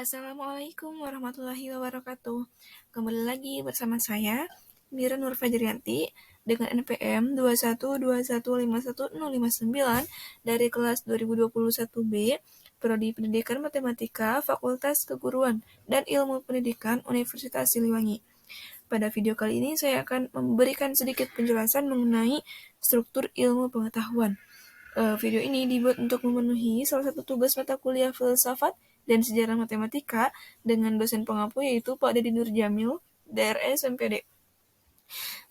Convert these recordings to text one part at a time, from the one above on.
Assalamualaikum warahmatullahi wabarakatuh. Kembali lagi bersama saya, Mira Nur Fajrianti, dengan NPM 212151059 dari kelas 2021B, Prodi Pendidikan Matematika, Fakultas Keguruan dan Ilmu Pendidikan Universitas Siliwangi. Pada video kali ini saya akan memberikan sedikit penjelasan mengenai struktur ilmu pengetahuan. Video ini dibuat untuk memenuhi salah satu tugas mata kuliah filsafat dan sejarah matematika dengan dosen pengampu yaitu Pak Dedi Nurjamil, DRS MPD.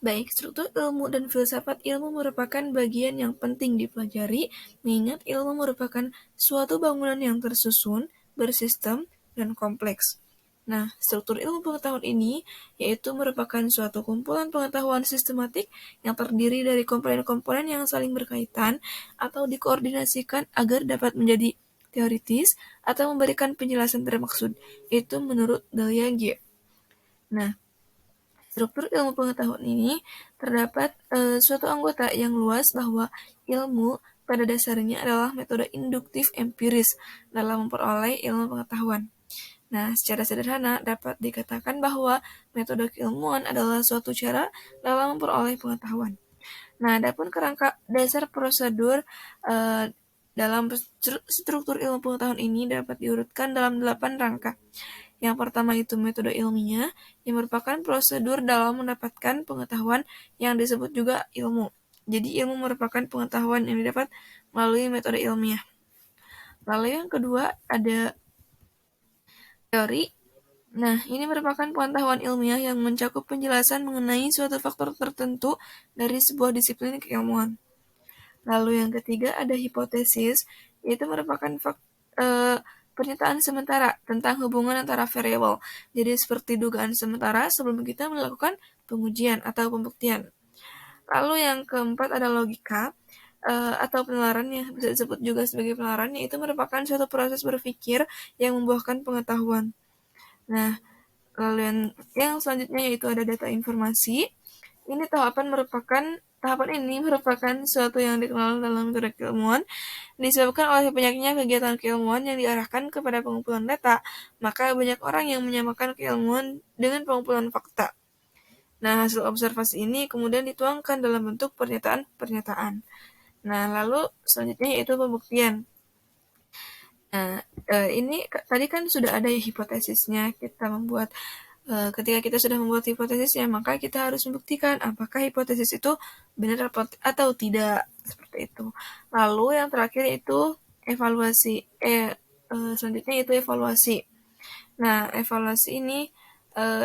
Baik, struktur ilmu dan filsafat ilmu merupakan bagian yang penting dipelajari, mengingat ilmu merupakan suatu bangunan yang tersusun, bersistem, dan kompleks. Nah, struktur ilmu pengetahuan ini yaitu merupakan suatu kumpulan pengetahuan sistematik yang terdiri dari komponen-komponen yang saling berkaitan atau dikoordinasikan agar dapat menjadi teoritis atau memberikan penjelasan termaksud. Itu menurut Dalyaga. Nah, struktur ilmu pengetahuan ini terdapat suatu anggota yang luas bahwa ilmu pada dasarnya adalah metode induktif empiris dalam memperoleh ilmu pengetahuan. Nah, secara sederhana dapat dikatakan bahwa metode keilmuan adalah suatu cara dalam memperoleh pengetahuan. Nah, adapun kerangka dasar prosedur dalam struktur ilmu pengetahuan ini dapat diurutkan dalam 8 rangka. Yang pertama itu metode ilmiah, yang merupakan prosedur dalam mendapatkan pengetahuan yang disebut juga ilmu. Jadi ilmu merupakan pengetahuan yang didapat melalui metode ilmiah. Lalu yang kedua ada teori. Nah, ini merupakan pengetahuan ilmiah yang mencakup penjelasan mengenai suatu faktor tertentu dari sebuah disiplin keilmuan. Lalu yang ketiga ada hipotesis, yaitu merupakan pernyataan sementara tentang hubungan antara variabel. Jadi seperti dugaan sementara sebelum kita melakukan pengujian atau pembuktian. Lalu yang keempat ada logika atau penalaran yang bisa disebut juga sebagai penalaran, yaitu merupakan suatu proses berpikir yang membuahkan pengetahuan. Nah, lalu yang selanjutnya yaitu ada data informasi. Tahapan ini merupakan suatu yang dikenal dalam metode keilmuan disebabkan oleh banyaknya kegiatan keilmuan yang diarahkan kepada pengumpulan data, maka banyak orang yang menyamakan keilmuan dengan pengumpulan fakta. Nah, hasil observasi ini kemudian dituangkan dalam bentuk pernyataan-pernyataan. Nah, lalu selanjutnya yaitu pembuktian. Nah, ini tadi kan sudah ada ya hipotesisnya. Ketika kita sudah membuat hipotesisnya, maka kita harus membuktikan apakah hipotesis itu benar atau tidak, seperti itu. Lalu yang terakhir itu evaluasi. Selanjutnya itu evaluasi. Nah, evaluasi ini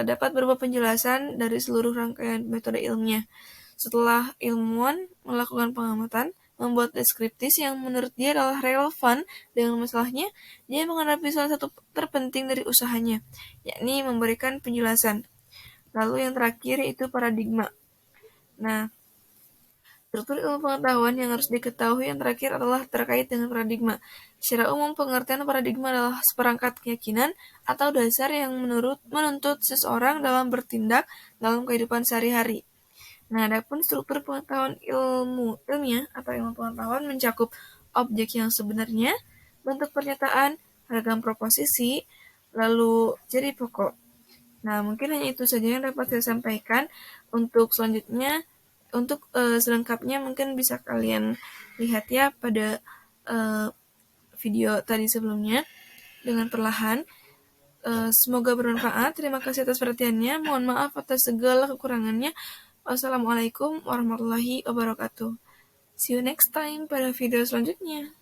dapat berupa penjelasan dari seluruh rangkaian metode ilmiah. Setelah ilmuwan melakukan pengamatan, membuat deskriptis yang menurut dia adalah relevan dengan masalahnya, dia menghadapi salah satu terpenting dari usahanya, yakni memberikan penjelasan. Lalu yang terakhir itu paradigma. Nah, struktur ilmu pengetahuan yang harus diketahui yang terakhir adalah terkait dengan paradigma. Secara umum, pengertian paradigma adalah seperangkat keyakinan atau dasar yang menuntut seseorang dalam bertindak dalam kehidupan sehari-hari. Nah, adapun struktur pengetahuan ilmiah atau ilmu pengetahuan mencakup objek yang sebenarnya, bentuk pernyataan, ragam proposisi, lalu ciri pokok. Nah, mungkin hanya itu saja yang dapat saya sampaikan. Untuk selanjutnya, untuk selengkapnya mungkin bisa kalian lihat ya pada video tadi sebelumnya dengan perlahan. Semoga bermanfaat. Terima kasih atas perhatiannya. Mohon maaf atas segala kekurangannya. Wassalamualaikum warahmatullahi wabarakatuh. See you next time pada video selanjutnya.